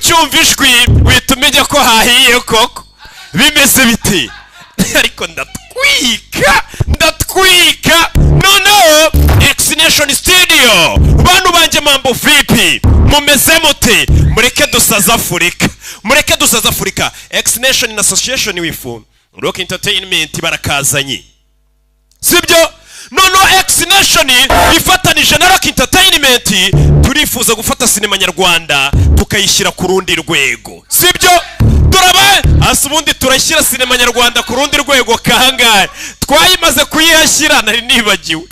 ucyumva ijwi wihita umenya ko hahiye koko. Bimeze biti ariko ndatwika noneho X-Nation Studio. Bantu banje mambo vipi, mumeze mute? Mureke dusaza Afrika. X-Nation Association wifu Rock Entertainment barakazanye, sibyo? Noneho X-Nation ifatanije na Rock Entertainment turifuza gufata sinema nyarwanda tukayishyira ku rundi rwego, sibyo? Turabe asubundi turashyira sinema nyarwanda ku rundi rwego kangahe? Twayimaze kuyihashyira nari nibagiwe,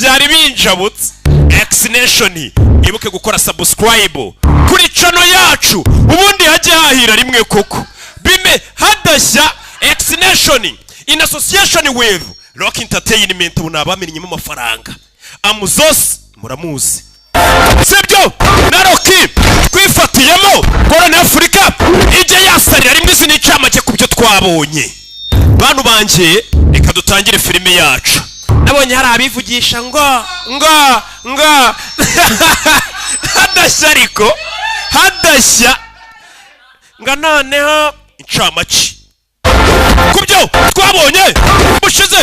byari binjabutse. X-Nation ibuke gukora subscribe kuri channel yacu, ubundi hajye hahira rimwe koko bime hadashya. X-Nation in association with Rock Entertainment unabamenyemo amafaranga. Amuzos muramuzi, sibyo? Na Rocky twifatiyemo Korona Afrika ije yasarira rimwe sinicamake kubyo twabonye. Bantu banje reka dutangire filime yacu. Nabonye hari abivugisha ngo hadashya nga noneho incamake kubyo twabonye bushize.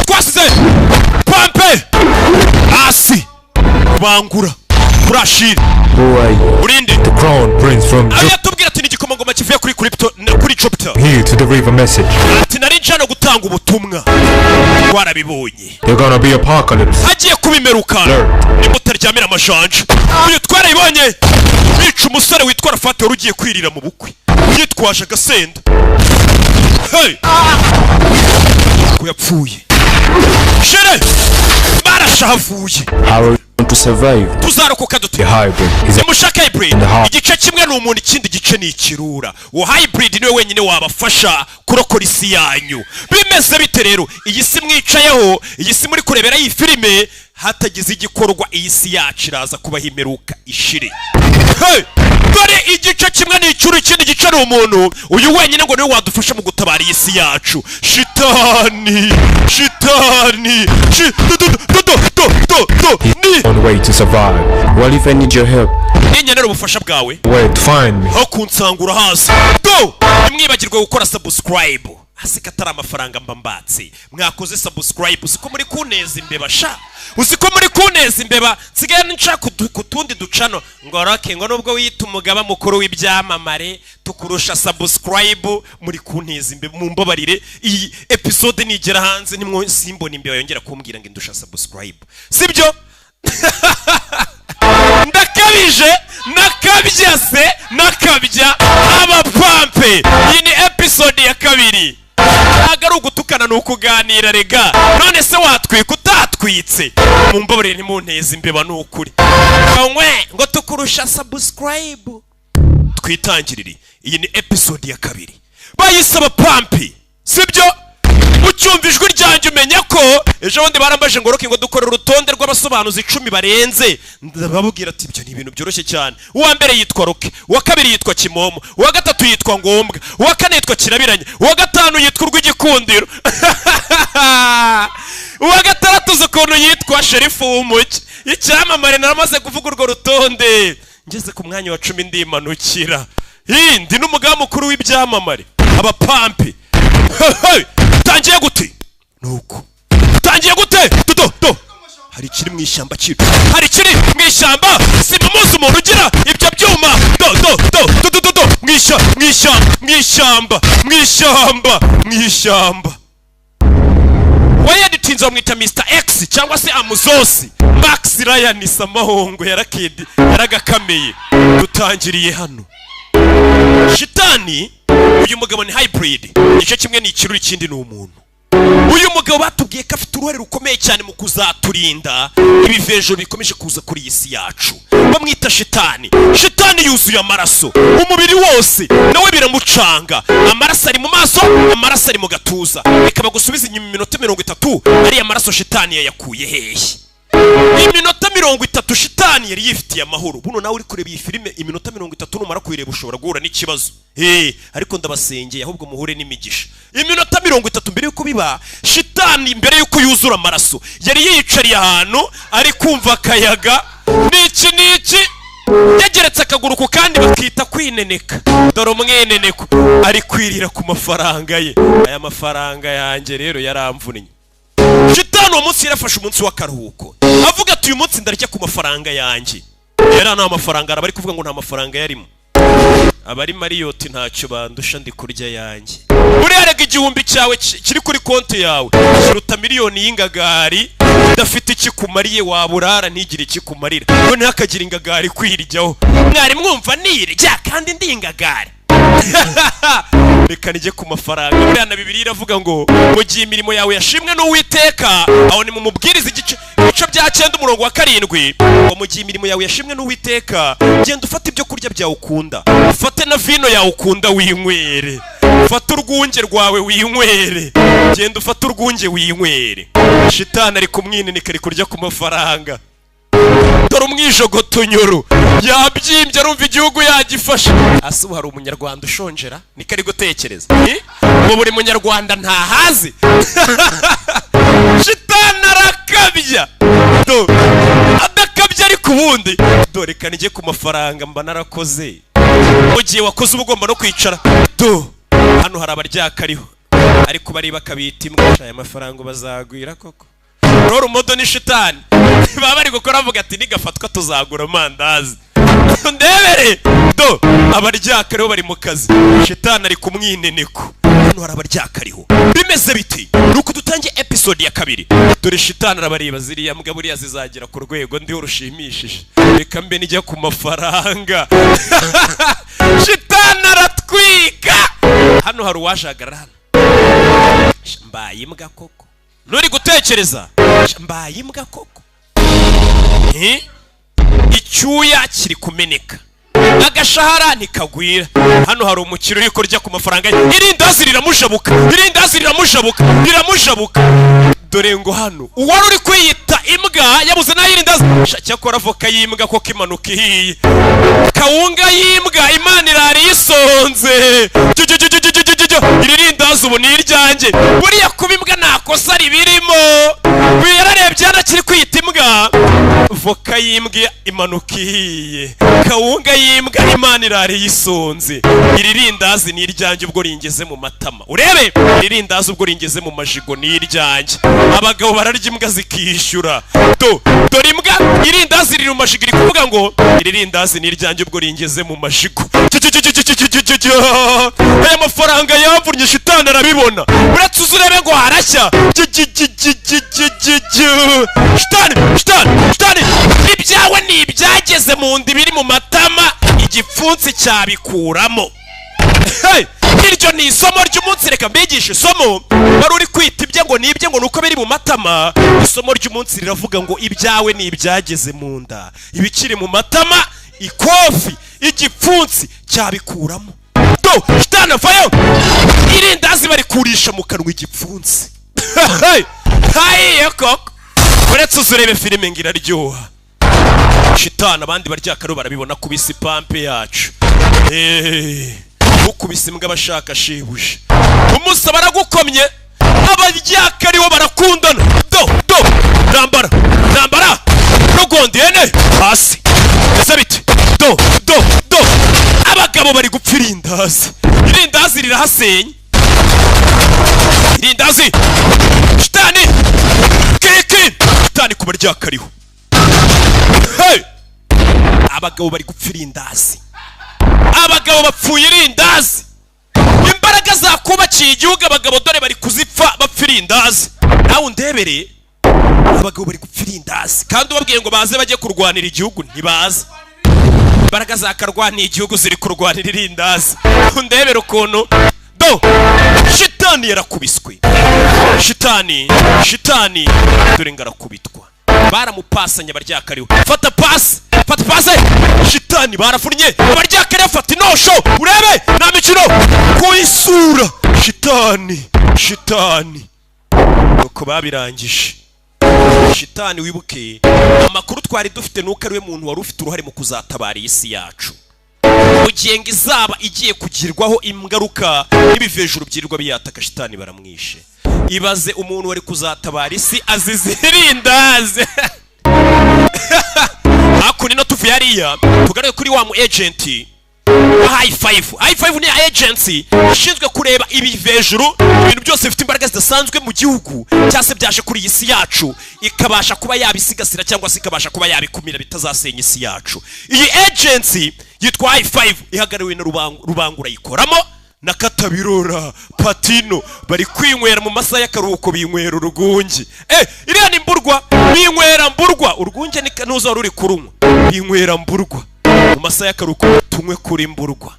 Twasize Pampe asi bangura Rashid urinde the crown prince from ayatubwira ati n'igikomangoma kivuye kuri crypto kuri chopter here to deliver a message. Ati nari njana gutanga ubutumwa warabibonye. They're gonna be apocalypse. Hagiye kubimeruka nimutaryamira amajanja. Uyu twarabibonye bica umusore witwa Rafate wari ugiye kwirira mu bukwe yitwaje agasenda. Hey kuyapfuye shere barashavuye. How to survive? Tuzarokoka dute? The hybrid is a mushaka hybrid. Igice kimwe n'umuntu ikindi gice ni ikirura. Wo hybrid niwe wenyine wabafasha kurokora isi yanyu. Bimeze bite rero? Iyi si mwicayeho, iyi si muri kurebera iyi filime, hatagize igikorwa iyi si yacu iraza kuba himeruka ishire. Hey! Dore igice kimwe ni icuru ikindi gice n'umuntu. Uyu wenyine ngo niwe wadufasha mu gutabara iyi si yacu. Shitani on the way to survive. Well, if I need your help, ninyenera ubufasha bwawe, where to find me? Ho kunsangura hasi. Go! Nimwibagirwe gukora subscribe. Hasi katara amafaranga mbambatse. Mwakoze subscribe usiko muri kuneza imbeba sha. Usiko muri kuneza imbeba. Sigaye nshaka kutundi ducano ngoroke ngo nubwo wita umugaba mukuru w'ibyamamare tukurusha subscribe muri kuneza imbeba. Mumbabarire iyi episode nigera hanze nimwo simbona imbeba yongera kumbwira ngo indusha subscribe. Sibyo? Ndakabije nakabya Abapampe. Iyi ni episode ya kabiri. Agaru gutukana nukuganira rega. None se watwika utatwitse. Mumbabarire ntimunteze imbeba n'ukuri. Ngo tukurusha subscribe. Twitangirire. Iyi ni episode ya kabiri. Bayisaba Pampe. Sibyo? Ucyumva ijwi ryanjye umenya ko ejo bundi barambaje ngo Rocky ngo dukora urutonde rw'abasobanuzi 10 barenze. Ndababwira ati ibyo ni ibintu byoroshye cyane. Uwa mbere yitwa Rocky, uwa kabiri yitwa Kimomo, uwa gatatu yitwa Ngombwa, uwa kane yitwa Kirabiranye, uwa gatanu yitwa Urw'igikundiro, uwa gatandatu ukuntu yitwa Sherifu w'umugi. Icyamamare naramaze kuvuga urwo rutonde ngeze ku mwanya wa 10 ndimanukira. Ndi n'umugaba mukuru w'ibyamamare Abapampe. Tangiye gute? Nuko tangiye gute? Do hari kiri mu ishyamba cyiru, hari kiri mu ishyamba. Simuzi umuntu ugira ibyo byuma. Do mu ishyamba. Wayeditinze bamwita Mr X cyangwa se Amuzosi. Max Ryan Samahongo yaragakameye. Dutangiriye hano. Shitani uyu mugabo ni hybrid. Igice kimwe ni ikiruri ikindi ni umuntu. Uyu mugabo batubwiye ko afite uruhare rukomeye cyane mu kuzaturinda ibivejo bikomeje kuza kuri iyi si yacu. Bamwita Shitani. Shitani yuzuye amaraso umubiri wose, nawe biramucanga. Amaraso ari mu maso, amaraso ari mu gatuza. Reka bagusubiza inyuma iminota 30. Ari amaraso Shitani yayakuye hehe? Iminota 30 Shitani yari yifitiye amahoro. Buno nawe uri kureba iyi filime iminota 30 numara kuyireba ushobora guhura n'ikibazo. Ariko ndabasengeye ahubwo muhure n'imigisha. Iminota 30 mbere yuko biba Shitani mbere yuko yuzura amaraso yari yicariye ahantu ari kumva akayaga. Niki yageretse akaguru ku kandi bakita kwineneka. Dore umweneneko ari kwirira ku mafaranga ye. Aya mafaranga yanjye rero yaramvunnye. Shitani uwo munsi yarafashe umunsi w'akaruhuko avuga ati uyu munsi ndarya ku mafaranga yanjye. Yari nta mafaranga arabari kuvuga ngo nta mafaranga yarimo. Abari Mariyoti ntacyo bandusha ndi kurya yanjye. Urerega igihumbi cyawe kiri kuri konti yawe kiruta miliyoni y'ingagari idafite ikikumariye, waburara ntigire ikikumarira. None hakagira ingagari kwiryaho. Mwari mwumva nirya kandi ndi ingagari. Reka nijye ku mafaranga. Buriya na Bibiliya iravuga ngo mu gihe imirimo yawe yashimwe n'Uwiteka, aho ni mu mubwiriza igice bya 9 umurongo wa 7, ngo mu gihe imirimo yawe yashimwe n'Uwiteka, genda ufata ibyo kurya byawe ukunda, ufate na vino yawe ukunda winywere, ufate urwunge rwawe winywere, genda ufate urwunge winywere. Shitani ari kumwinini kari kurya ku mafaranga. Dore umwijogotunyuru yabyimbye arumva igihugu yagifasha. Ase ubu hari umunyarwanda ushonjera nikari gutekereza ngo buri munyarwanda ntahazi. Shitani arakabya adakabya ariko ubundi dore kanijye ku mafaranga mba narakoze. Mu gihe wakoze uba ugomba no kwicara. Hano hari abaryakariho ariko bari bakabita imbwa. Aya mafaranga bazagwira koko. Roro modo ni shitani baba bari gukora avuga ati nigafatwa tuzagura amandazi. Ndebere abaryakariho bari mu kazi. Shitani ari kumwineneko. Hano hari abaryakariho bimeze biti. Nuko dutangiye episode ya 2. Dore shitani arabareba ziriya mbwa buriya zizagira ku rwego ndiho rushimishije. Reka mbe nijya ku mafaranga. Shitani aratwika. Hano hari uwajagarana. Mbaye imbwa koko. Nuri gutekereza mbaye imbwa koko. Icyuya kiri kumeneka, agashahara ntikagwira. Hano hari umukiro uri kurya ku mafaranga. Irindazi riramushabuka, irindazi riramushabuka, riramushabuka. Dore ngo hano uwari uri kwiyita imbwa yabuze nayo irindazi. Cyakora voka y'imbwa koko imanuka ihiye, kawunga y'imbwa Imana irari isonze. Iririndazi ubu ni iryanjye. Buriya kuba imbwa nakosa ribirimo. Yararebye hano kiri kwiyita imbwa. Voka y'imbwa imanuka ihiye, kawunga y'imbwa Imana irari isonze. Iririndazi ni iryanjye ubwo ringeze mu matama. Urebe iririndazi ubwo ringeze mu majigo ni iryanjye. Abagabo bararya imbwa zikishyura. Dore imbwa irindazi riri mu majigo iri kuvuga ngo iririndazi ni iryanjye ubwo ringeze mu majigo. Aya mafaranga yamvunye shitani arabibona. Uretse uzurebe ngo harashya. Shitani ibyawe ni ibyageze mu ndi biri mu matama, igipfunsi cyabikuramo. Iryo ni isomo ry'umunsi. Reka mbigishe isomo. Wari uri kwita ibye ngo nibye ngo nuko biri mu matama. Isomo ry'umunsi riravuga ngo ibyawe ni ibyageze mu nda, ibikiri mu matama, ikofi, igipfunsi cyabikuramo. Shitani avayo. Irindazi bari kurisha mu kanwa igipfunsi. Hayiye koko. Uretse uzurebe filime ngira ryoha. Shitani abandi baryakariho barabibona kubisa ipampe yacu. Ukubise imbwa bashaka shibuje. Umusa baragukomye. Abaryakariho barakundana. Nambara rugondene hasi. Ese bite? Abagabo bari gupfa irindazi. Irindazi rirahasenye. Irindazi. Shitani. Shitani kubaryakariho. Abagabo bari gupfa irindazi. Abagabo bapfuye irindazi. Imbaraga zakubakiye igihugu abagabo dore bari kuzipfa bapfa irindazi. Nawe undebere abagabo bari gupfa irindazi kandi ubabwiye ngo baze bajye kurwanira igihugu ntibaza. Imbaraga zakarwaniye igihugu ziri kurwanira irindazi. Undebere ukuntu shitani yarakubiswe. Shitani dore ngarakubitwa. Baramupasanya abaryakariho. Fata pasi. Shitani barafunye abaryakariho. Fata inosho urebe nta mikino kuyisura. Shitani nuko babirangije. Shitani wibuke amakuru twari dufite nuko ari we muntu wari ufite uruhare mu kuzatabara isi yacu. Ugenga izaba igiye kugirwaho ingaruka n'ibivejuru byirirwa biyataka. Shitani baramwishe. Ibaze umuntu wari kuzatabara isi azize irindazi. hakuno tuvuye hariya tugaruke kuri wa mu agent high five ni agency ishinzwe kureba ibivejuru ibintu byose bifite imbaraga zidasanzwe mu gihugu cyase byaje kuri isi yacu ikabasha kuba yabisigasira cyangwa se ikabasha kuba yabikumira bitazasenya isi yacu. Iyi agency yitwa high five ihagarariwe na rubangura yikoramo na Katabirora Patino bari kwinywera mu masaha y'akaruhuko binywera urwunge. Iriya ni mburwa binywera mburwa urwunge ni nuzo ruri kurunywa binywera mburwa mu masaha y'akaruhuko tumwe kuri mburwa.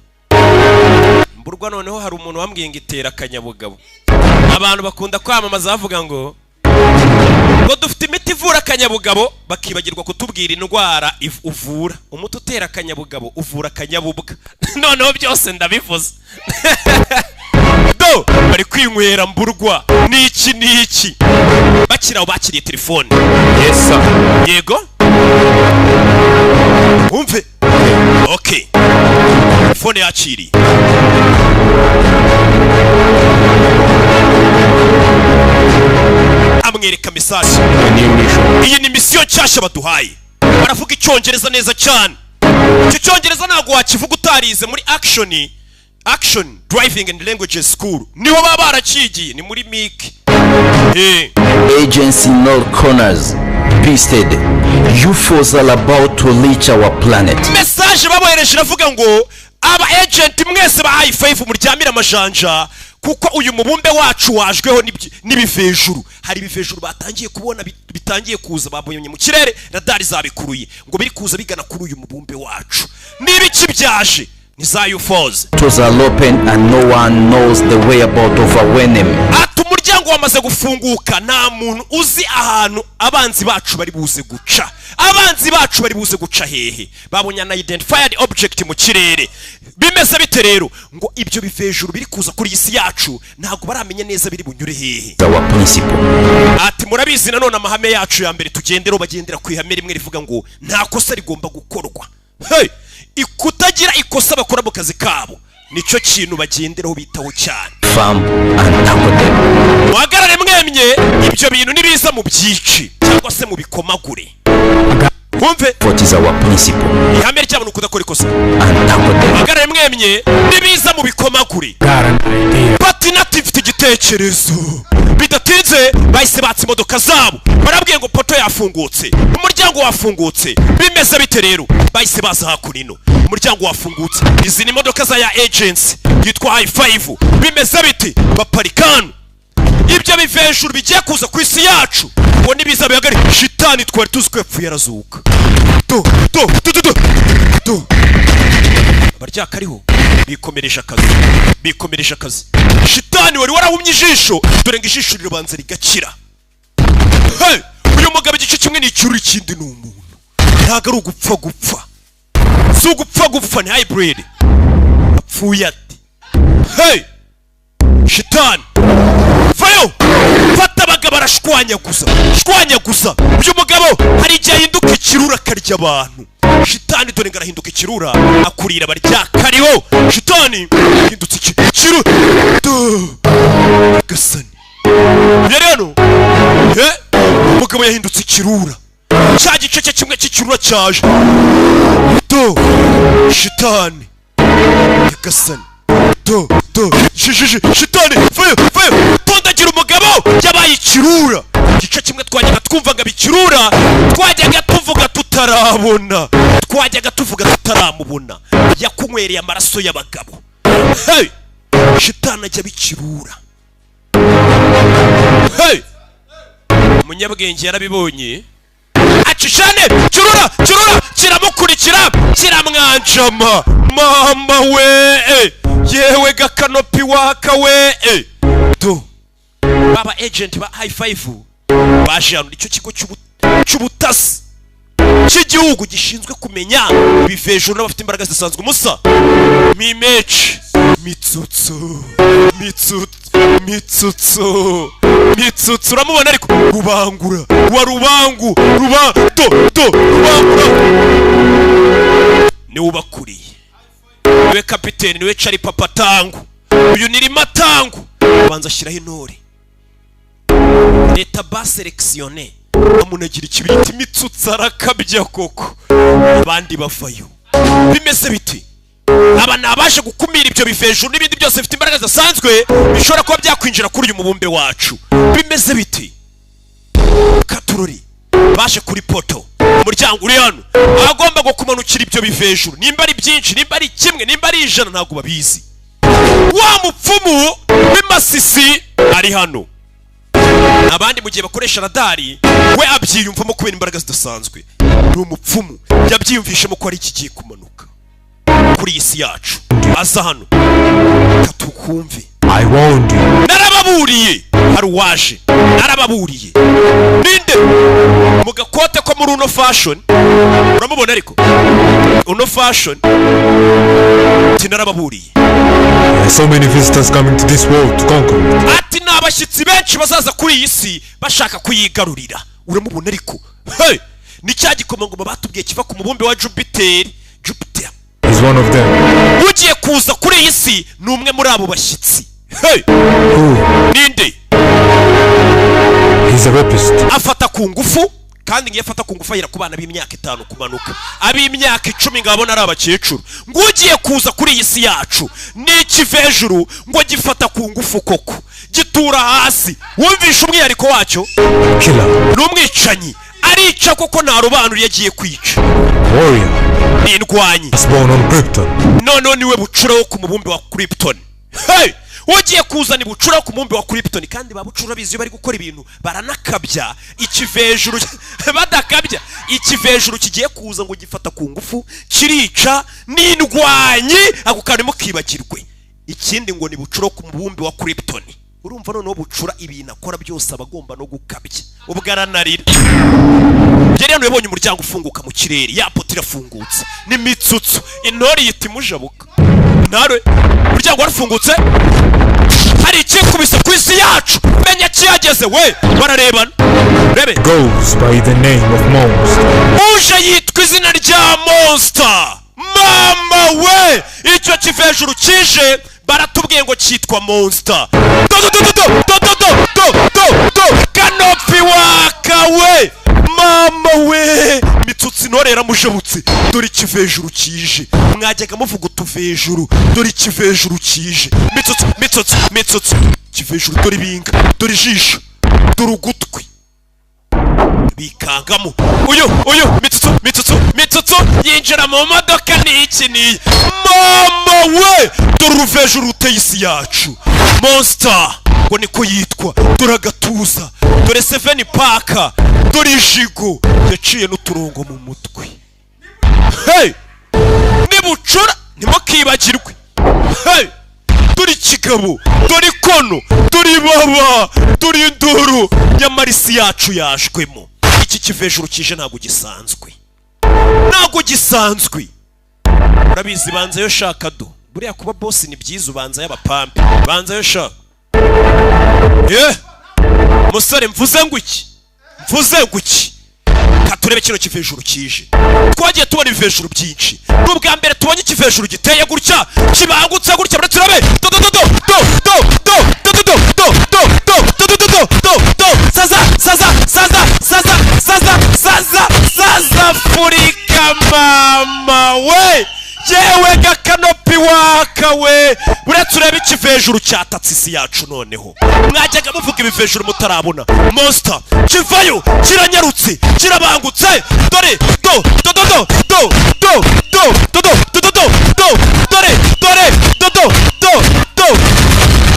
Mburwa noneho hari umuntu wambwiye ngo itera akanyabugabo. Abantu bakunda kwamamaza bavuga ngo dufite imiti ivura akanyabugabo bakibagirwa kutubwira indwara uvura. Umuti utera akanyabugabo uvura akanyabubwa. Noneho byose ndabivuze. Bari kwinywera mburwa niki bakiraho bakiriye telefone. Yes sir. Yego umve. Okay, telefone yakiriye. Amwereka message. Iyi ni mission cyashya baduhaye. Baravuga icyongereza neza cyane. Icyo cyongereza ntago wakivuga utarize muri action driving and languages school. Niho baba barakigiye ni muri MIC. Agency in all corners. Beasted. UFOs are about to reach our planet. Message babohereje iravuga ngo aba agent mwese ba high five muryamira amajanja kuko uyu mubumbe wacu wajweho n'ibivejuru. Hari ibivejuru batangiye kubona bitangiye kuza babonye mu kirere radari zabikuruye ngo biri kuza bigana kuri uyu mubumbe wacu. Nibiki byaje ni za UFOs. Doors are open and no one knows the whereabouts of our enemy. Umuryango wamaze gufunguka nta muntu uzi ahantu abanzi bacu bari buze guca. Abanzi bacu bari buze guca hehe. Babonye na identified object mu kirere. Bimeze bite rero ngo ibyo bivejuru biri kuza kuri isi yacu ntago baramenye neza biri bunyure hehe. Our principle. Ati murabizi nanone amahame yacu ya mbere tugendero bagendera ku ihame rimwe rivuga ngo nta kosa rigomba gukorwa. Ikutagira ikosa bakora mu kazi kabo nicyo kintu bagenderaho bitaho cyane. Muhagarare mwemye ibyo bintu nibiza mu byici cyangwa se mu bikomagure. Mwumve what is our principle. Ihame ry'abantu kudakora ikosa. Muhagarare mwemye nibiza mu bikomagure. Patinati ifite igitekerezo. Bidatinze bahise batse imodoka zabo. Barabwiye ngo poto yafungutse. Umuryango wafungutse. Bimeze bite rero bahise baza hakurino. Umuryango wafungutse. Izi ni imodoka za ya agency yitwa high five. Bimeze biti baparikana. Ibyo bivejuru bigiye kuza ku isi yacu ngo nibiza bihagari shitani twari tuzwepfu yarazuka. Barya kariho bikomeresha akazi. Shitani wari warahumye ijisho dore ngo ijisho ribanza rigakira. Uyu mugabo igice kimwe ni ikiruri ikindi ni umuntu. Ntago ari ugupfa. Si ugupfa ni hybrid. Apfuye ati. Shitani vayo fata abagabo arashwanya gusa. Uyu mugabo hari igihe ahinduka ikirura akarya abantu. Shitani dore ngarahinduka ikirura akurira barya kariho. Shitani hindutse ikirura gasani. Rero umugabo yahindutse ikirura. Cya gice cye kimwe cy'ikirura cyaje. Shitani gasani. Shitani vayo tondagira umugabo yabaye ikirura. Gice kimwe twajyaga twumvaga bikirura twajyaga tuvuga tutaramubona yakunywereye amaraso y'abagabo. Shitani ajya bikirura. Umunyabwenge yarabibonye acishane kirura kiramukurikira kiramwanjama. Mama we yewe gakanopi waka we. Baba agent ba high five baje hano icyo kigo cy'ubutasi cy'igihugu gishinzwe kumenya bivejuru n'abafite imbaraga zisanzwe. Musa Mimechi mitsutsu uramubona ariko rubangura niwe ubakuriye. Niwe kapiteni, niwe cari papa tangu. Uyu ni Matangu. Banza ashyiraho intore. Leta ba selectionné amunagira ikibiriti imitsutsa arakabya koko abandi bavayo. Bimeze biti aba nabaje gukumira ibyo bivejuru n'ibindi byose bifite imbaraga zisanzwe bishobora kuba byakwinjira kuri uyu mubumbe wacu. Bimeze biti katurori baje kuri poto umuryango uri hano agomba gukumanukira ibyo bivejuru, nimba ari byinshi, nimba ari kimwe, nimba ari ijana, ntabwo babizi. Wa mupfumu w'imasisi ari hano, abandi mu gihe bakoresha radari we abyiyumvamo kubera imbaraga zidasanzwe. Ni umupfumu yabyiyumvishemo ko ari kigiye kumanuka kuri iyi si yacu. Aza hano katukumve. I warned you. Narababuriye hari uwaje, narababuriye. Ninde mu gakote ko muri uno fashion, uramubona ariko uno fashion tinarababuriye. There are so many visitors coming to this world to conquer it. Ati nabashyitsi benshi bazaza kuri iyi si bashaka kuyigarurira. Uramubona ariko hey, ni cya gikomangoma batubwiye kiva ku mubumbe wa Jupiter. Jupiter He's one of them. ugiye kuza kuri iyi si ni umwe muri abo bashyitsi. Hey, ninde? He's a rapist. Afata ku ngufu, kandi ngiye afata ku ngufu ayira ku bana b'imyaka 5 kumanuka, ab'imyaka 10 ngabona ari abakecuru. Ngo ugiye kuza kuri iyi si yacu ni ikivejuru ngo gifata ku ngufu koko gitura hasi. Wumvisha umwihariko wacyo? Killer. N'umwicanyi arica koko narobanuriye agiye kwica. Warrior. Ni indwanyi. Was born on Krypton. None niwe bucura wo ku mubumbe wa Krypton. Hey, ugiye kuzana bucura ku mubumbe wa Krypton, kandi babucura bizi bari gukora ibintu baranakabya. Ikivejuru badakabya, ikivejuru kigiye kuza ngo gifata ku ngufu kirica n'indwanyi ako kandi mukibagirwe. Ikindi ngo ni bucura ku mubumbe wa Krypton. Urumva none bucura ibintu akora byose abagomba no gukabya. Ubwaranarira yari hano yabonye umuryango ufunguka mu kirere, ya poto irafungutse n'imitsutsu, intore yita imujabuka. Nare umuryango warafungutse, hari ikikubise ku isi yacu, menya kiyageze we. Bararebana rebe Goes by the name of Monster. uje yitwa izina rya Monster. Mama we, icyo kivejuru kije baratubwiye ngo cyitwa Monster. Kanopi wakawe mama we, mitsutsi norera mujabutse. Dore ikivejuru kije, mwajyaga muvuga utuvejuru, dore ikivejuru kije. Mitsutsi kivejuru, dore ibinga, dore ijisho, dore ugutwi bikangamo. Uyu mitsutsu yinjira mu modoka n'iki mama we. Dore uruvejuru ruteye isi yacu Monster ngo niko yitwa. Dore agatuza, dore 7 paka, dore ijigo yaciye n'uturongo mu mutwe. Hey, nibucura ntimukibagirwe. Hey, dore ikigabo, dore ikono, dore ibaba, dore induru. Nyamara isi yacu yashwemo. Iki kivejuru kije ntabwo gisanzwe, ntabwo gisanzwe. Urabizi banza yo shaka do, buriya kuba boss ni byiza, ubanza y'abapampe, banza yo shaka. Musore mvuze ngo iki? Katurebe kino kivejuru kije. Twagiye tubona ibivejuru byinshi, n'ubwa mbere tubonye ikivejuru giteye gutya, kibangutse gutya. Turabe saza Afurika mama we. Yewe gakanopi wakawe, uretse urebe ikivejuru cyatatse isi yacu. Noneho mwajyaga muvuga ibivejuru mutarabona. Monster kivayo, kiranyarutse, kirabangutse. Dore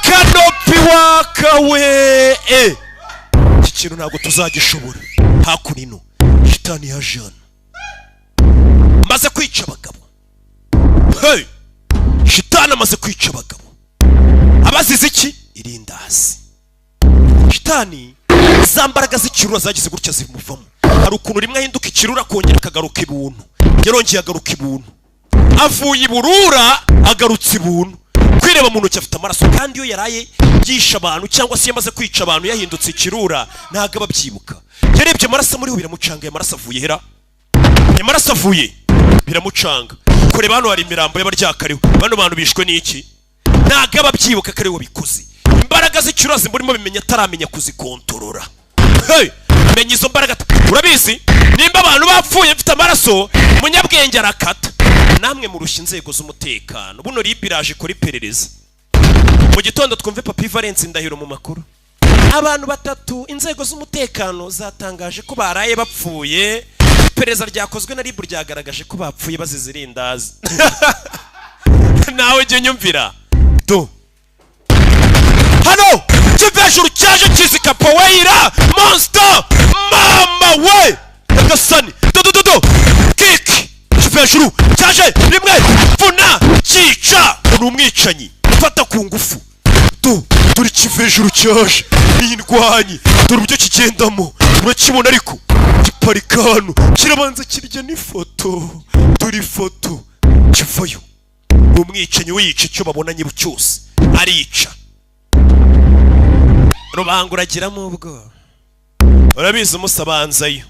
kanopi wakawe. Iki kintu ntabwo tuzagishobora. Hakurino shitani ya Jean maze kwica abagabo. Hey, shitani amaze kwica abagabo. Abazize iki? Irindazi. Shitani zambaraga z'ikirura zagize gutya zimuvamo. Hari ukuntu rimwe ahinduka ikirura kongera akagaruka ibuntu. Yarongeye agaruka ibuntu. Avuye iburura agarutse ibuntu. Kwireba mu ntoki afite amaraso, kandi iyo yaraye byisha abantu cyangwa se yamaze kwica abantu yahindutse ikirura ntago ababyibuka. Yarebye amaraso muri ho biramucanga. Amaraso avuye hera, amaraso avuye biramucanga. Kureba hano hari imirambo y'abaryakariho. Bano bantu bishwe n'iki? Ntago ababyibuka kare wo bikoze. Imbaraga z'ikirura zimurimo bimenya ataramenya kuzikontorora. Hey, menya izo mbaraga. Urabizi nimba abantu bapfuye mfite amaraso umunyabwenge arakata. Namwe murushya inzego z'umutekano. Buno ribiraje kuri perereza. Mu gitondo twumve Papi Valence Ndahiro mu makuru. Abantu batatu inzego z'umutekano zatangaje ko baraye bapfuye. Pereza ryakozwe na ribu ryagaragaje ko bapfuye bazize irindazi. Nawe jye nyumvira. Do. Hano kivejuru cyaje kizika poweira monster mama we. Agasani. Do. Kick. Kivejuru cyaje rimwe vuna cyica n'umwicanyi fata ku ngufu. Dore kivejuru cyaje n'indwanyi dore uburyo kigendamo urakibona ariko giparikano kirabanza kirya n'ifoto dore ifoto kivayo umwicanyi wica icyo babonanye cyose arica rubanguragiramo ubwo urabizi umusabanzayo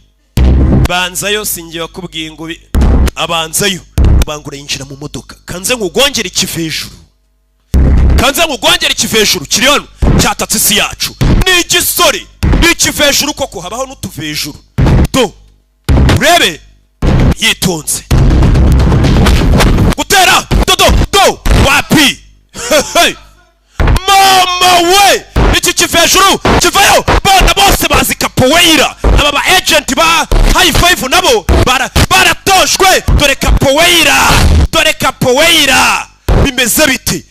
banzayo singiye wakubwiye ngo abanzayo bangura yinjira mu modoka kanze ngugongera ikivejuru kiri hano cyatatse isi yacu ni igisore ni ikivejuru koko habaho n'utuvejuru. Do urebe yitonze gutera do wapi mama we iki kivejuru kivayo bona bose bazi kapoweira aba ba agent ba high five nabo baratoshwe dore kapoweira bimeze biti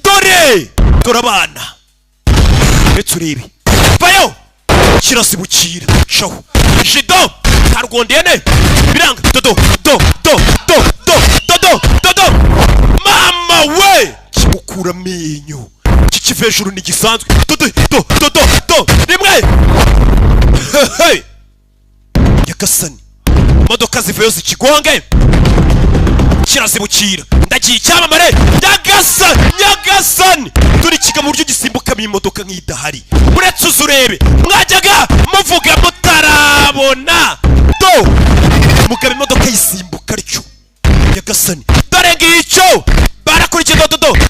dore abana ndetse urebe vayo kirasibukira shaho jido karwondene biranga do mama we kibukura menyo kikivejuru ni gisanzwe do rimwe yakasani modoka zivayo zikigonge kirazibukira ndagiye icyamamare nyagasani turi kiga mu buryo gisimbuka mu imodoka nk'idahari uretse uzurebe mwajyaga muvuga mutarabona do mugaba imodoka yisimbuka aricyo nyagasani dore ngicyo barakurikiye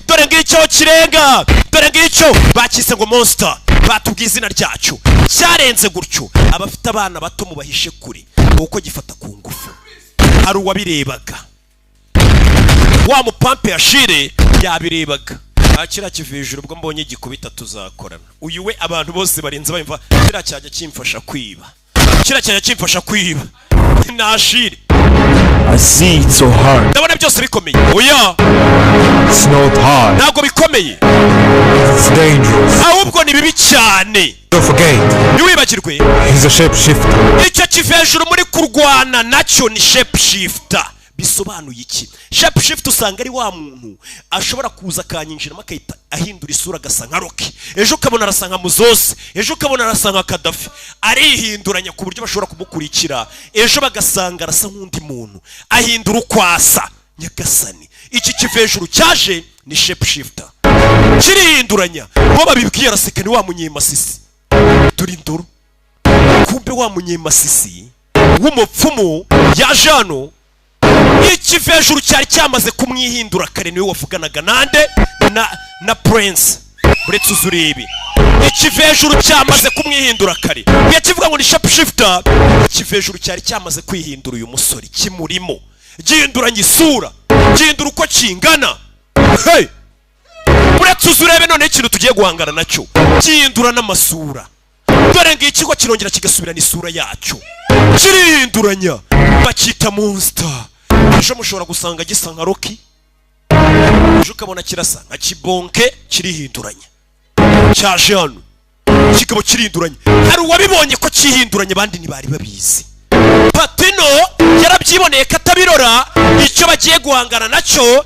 dore ngicyo kirenga dore ngicyo bakise ngo monster batubwiye izina ryacyo cyarenze gutyo abafite abana bato mubahishe kure kuko gifata ku ngufu hari uwabirebaga wa mupampe yashire yabirebaga akira kivejuru ubwo mbonye gikubita tuzakorana uyu we abantu bose barinze bayimva kira cyajya kimfasha kwiba nashire I see it's so hard. ndabona byose bikomeye oya It's not hard. ntabwo bikomeye It's dangerous. ahubwo ni bibi cyane. Don't forget, ntiwibagirwe he's a shapeshifter. icyo kivejuru muri kurwana nacyo ni shapeshifter. Bisobanuye iki? Shapeshift usanga ari wa muntu ashobora kuza akanyinjiramo akahita ahindura isura agasa nka Rocky, ejo ukabona arasa nka Muzosi, ejo ukabona arasa nka Kadafi, arihinduranya ku buryo bashobora kumukurikira, ejo bagasanga arasa nk'undi muntu, ahindura ukwasa. Nyagasani iki kivejuru cyaje ni shapeshifter, kirihinduranya. Bo babibwiye araseka ni wa munyemasisi turi ndoro, kumbe wa munyemasisi w'umupfumu yaje hano. Ikivejuru cyari cyamaze kumwihindura kare niwe wavuganaga nande na Prince buretse uzuribi. Ikivejuru cyamaze kumwihindura kare yakivuga ngo ni shapeshifter. Ikivejuru cyari cyamaze kwihindura uyu musore kimurimo, gihinduranye isura, gihindura uko kingana. Hey, buretse uzurebe none ikintu tugiye guhangana nacyo gihindura n'amasura. Dore ngiki ko kirongera kigasubirana isura yacyo, kirihinduranya, bakita monster. Ejo mushobora gusanga gisa nka Rocky, ejo ukabona kirasa nka Kibonke, kirihinduranya. Cyaje hano kikaba kirihinduranya. Hari uwabibonye ko kihinduranya, abandi ntibari babizi. Patino yarabyiboneye katabirora, icyo bagiye guhangana nacyo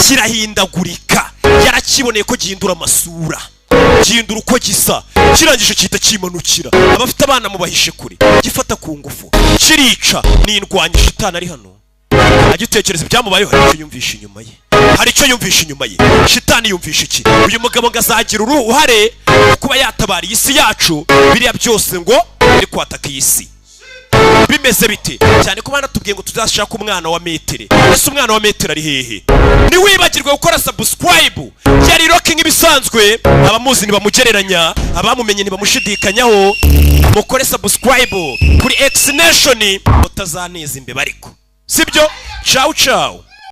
kirahindagurika. Yarakiboneye ko gihindura amasura, gihindura uko gisa, kirangije cyita kimanukira. Abafite abana mubahishe kure, gifata ku ngufu, kirica. Ni indwanya shitani ari hano. Agitekereza ibyamubayeho, hari icyo yumvisha inyuma ye. Shitani yumvisha iki? Uyu mugabo ngazagira uruhare kuba yatabara isi yacu, biriya byose ngo iri kwataka isi. bimeze biti cyane ko bana tubwiye ngo tuzashaka umwana wa metero. Ese umwana wa metero ari hehe? Niwibagirwe gukora subscribe yari rocking ibisanzwe, abamuzi nibamugereranya, abamumenye nibamushidikanyaho. Mukore subscribe kuri X Nation utazaniza imbeba ariko sibyo. Ciao ciao.